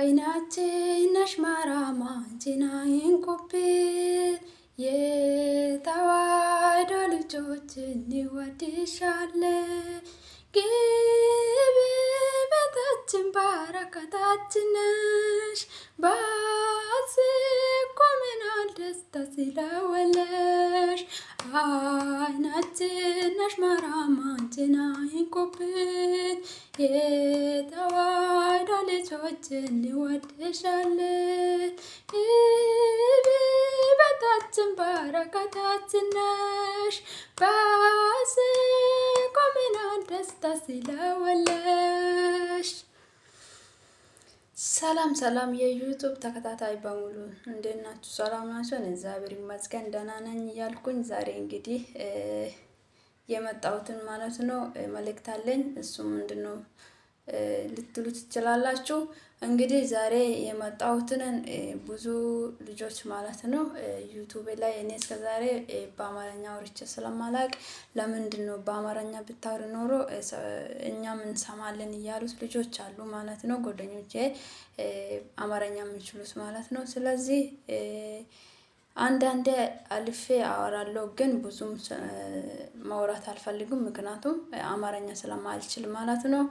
አይናችን ነሽ ማራማ አንቺን ኩብት የተዋሕዶ ልጆች እንወድሻለን። ግቢ ቤታችን በረከታችን ነሽ። ባስቆመናል ደስታ ስለወለድሽ። አይናችን ነሽ ማርያም አንቺን ኩብት የተዋሕዶ ልጆች እንወድሻለን። ግቢ ቤታችን በረከታችን ነሽ። ባስቆመናል ደስታ ስለወለድሽ። ሰላም ሰላም የዩቲዩብ ተከታታይ በሙሉ እንዴት ናችሁ? ሰላም ናችሁ? እግዚአብሔር ይመስገን ደህና ነኝ እያልኩኝ ዛሬ እንግዲህ የመጣሁትን ማለት ነው መልእክት አለኝ። እሱ ምንድነው ልትሉ ትችላላችሁ። እንግዲህ ዛሬ የመጣሁትን ብዙ ልጆች ማለት ነው ዩቲዩብ ላይ እኔ እስከዛሬ በአማርኛ አውርቼ ስለማላቅ ለምንድነው በአማርኛ ብታወሪ ኖሮ እኛም እንሰማለን እያሉት ልጆች አሉ ማለት ነው፣ ጓደኞቼ አማርኛ የሚችሉት ማለት ነው። ስለዚህ አንዳንዴ አልፌ አወራለሁ፣ ግን ብዙም ማውራት አልፈልግም፣ ምክንያቱም አማርኛ ስለማልችል ማለት ነው።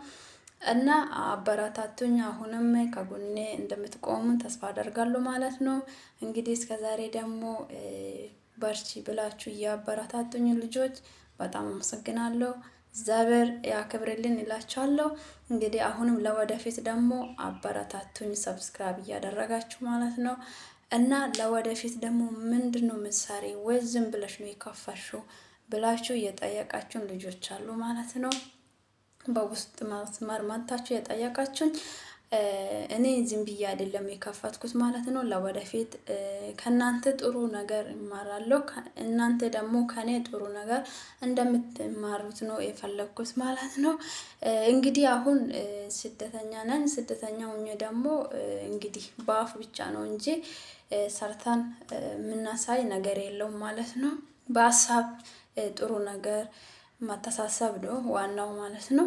እና አበረታቱኝ፣ አሁንም ከጎኔ እንደምትቆሙ ተስፋ አደርጋለሁ ማለት ነው። እንግዲህ እስከዛሬ ደግሞ በርቺ ብላችሁ እያበረታቱኝ ልጆች በጣም አመሰግናለሁ። እግዚአብሔር ያክብርልን እላችኋለሁ። እንግዲህ አሁንም ለወደፊት ደግሞ አበረታቱኝ፣ ሰብስክራይብ እያደረጋችሁ ማለት ነው። እና ለወደፊት ደግሞ ምንድነው ምሳሌ ወይ ዝም ብለሽ ነው የከፋሽው ብላችሁ እየጠየቃችሁን ልጆች አሉ ማለት ነው። በውስጥ መስመር መጣችሁ የጠየቃችሁኝ እኔ ዝም ብዬ አይደለም የከፈትኩት ማለት ነው። ለወደፊት ከናንተ ጥሩ ነገር እማራለሁ፣ እናንተ ደግሞ ከኔ ጥሩ ነገር እንደምትማሩት ነው የፈለኩት ማለት ነው። እንግዲህ አሁን ስደተኛ ነን። ስደተኛ ሆኜ ደግሞ እንግዲህ በአፍ ብቻ ነው እንጂ ሰርተን የምናሳይ ነገር የለውም ማለት ነው። በሀሳብ ጥሩ ነገር ማተሳሰብ ነው ዋናው ማለት ነው።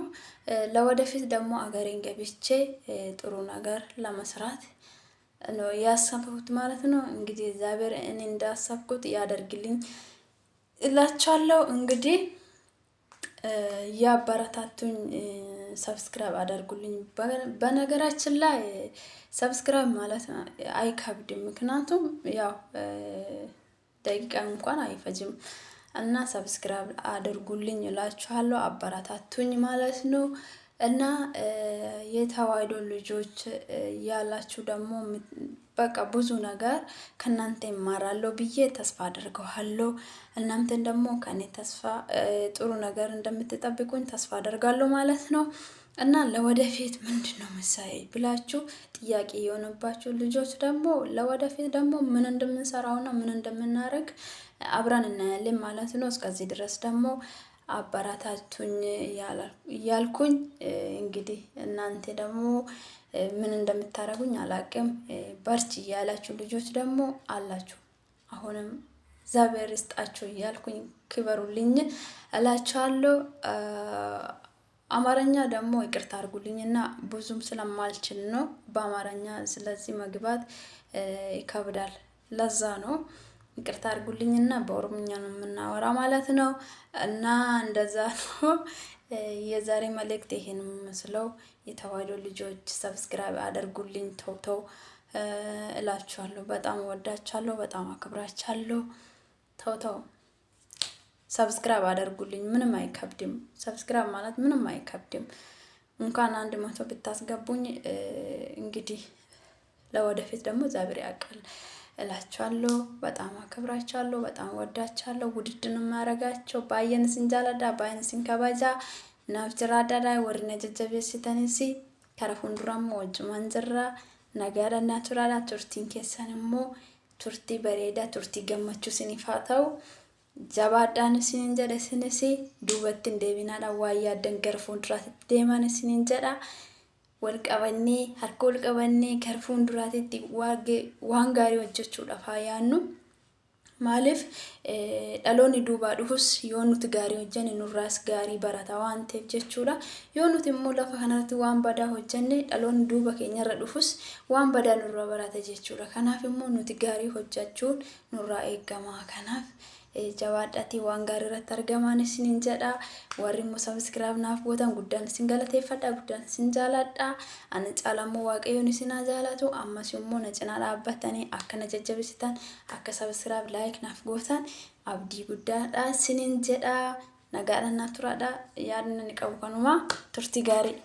ለወደፊት ደግሞ አገሬን ገብቼ ጥሩ ነገር ለመስራት ነው ያሰብኩት ማለት ነው። እንግዲህ እግዚአብሔር እኔ እንዳሰብኩት ያደርግልኝ እላችኋለሁ። እንግዲህ ያበረታቱኝ፣ ሰብስክራይብ አድርጉልኝ። በነገራችን ላይ ሰብስክራይብ ማለት አይከብድም፣ ምክንያቱም ያው ደቂቃ እንኳን አይፈጅም። እና ሰብስክራይብ አድርጉልኝ እላችኋለሁ፣ አበረታቱኝ ማለት ነው። እና የተዋሕዶ ልጆች ያላችሁ ደግሞ በቃ ብዙ ነገር ከናንተ ይማራለሁ ብዬ ተስፋ አደርጋለሁ። እናንተን ደግሞ ከኔ ተስፋ ጥሩ ነገር እንደምትጠብቁኝ ተስፋ አደርጋለሁ ማለት ነው። እና ለወደፊት ምንድነው መሳይ ብላችሁ ጥያቄ የሆነባችሁ ልጆች ደግሞ ለወደፊት ደግሞ ምን እንደምንሰራውና ምን እንደምናደርግ አብረን እናያለን ማለት ነው። እስከዚህ ድረስ ደግሞ አበረታቱኝ እያልኩኝ እንግዲህ እናንተ ደግሞ ምን እንደምታደርጉኝ አላቅም። በርቺ እያላችሁ ልጆች ደግሞ አላችሁ፣ አሁንም እግዚአብሔር ይስጣችሁ እያልኩኝ ክበሩልኝ እላችኋለሁ። አማርኛ ደግሞ ይቅርታ አድርጉልኝና ብዙም ስለማልችል ነው በአማርኛ፣ ስለዚህ መግባት ይከብዳል። ለዛ ነው ይቅርታ አድርጉልኝና በኦሮምኛ ነው የምናወራ ማለት ነው። እና እንደዛ ነው። የዛሬ መልእክት ይሄን መስለው የተዋሕዶ ልጆች ሰብስክራይብ አድርጉልኝ ተው እላችኋለሁ። በጣም ወዳቻለሁ፣ በጣም አክብራቻለሁ። ተው ሰብስክራይብ አድርጉልኝ። ምንም አይከብድም። ሰብስክራይብ ማለት ምንም አይከብድም። እንኳን 100 ብታስገቡኝ እንግዲህ ለወደፊት ደግሞ እግዚአብሔር ያውቃል እላችኋለሁ። በጣም አክብራቻለሁ፣ በጣም ወዳቻለሁ። ውድድን ማረጋቸው ባየን ሲንጃላዳ ባየን ሲንከባጃ ናፍጅራዳዳ ወርነ ጀጀቤሲተንሲ ከረፉን ዱራም ወጅ ማንጀራ ነጋዳ ናቹራላ ቱርቲን ኬሰንሞ ቱርቲ በሬዳ ቱርቲ ገመቹ ሲኒፋታው jabaadhaan isiniin jedha. isinis duubatti hin deebinaadha. Waa yaaddan gara fuulduraatti deeman isiniin jedha. Wal qabannee harka wal qabannee gara fuulduraatti waan gaarii hojjechuudhaaf haa yaannu. Maaliif dhaloonni duubaa dhufus yoo nuti gaarii hojjenne nurraas gaarii barata waan ta'eef jechuudha. Yoo nuti immoo lafa kanarratti waan badaa hojjenne dhaloonni duuba keenyarra dhufus waan badaa nurraa barata jechuudha. Kanaaf immoo nuti gaarii hojjechuun nurraa eegama. Kanaaf jabaadhatii waan gaarii irratti argaman isiniin jedha. Warri immoo subscribe naaf gootan guddaan isin galateeffadha, guddaan isin jaaladha. Ani caalammoo waaqayyoon isin haa jaalatu. Ammas immoo na cinaa dhaabbatanii akka na jajjabeessitan akka subscribe like naaf gootan abdii guddaadha isiniin jedha. Nagaadhaan naaf turaadha. Yaadni ani qabu kanuma turtii gaarii.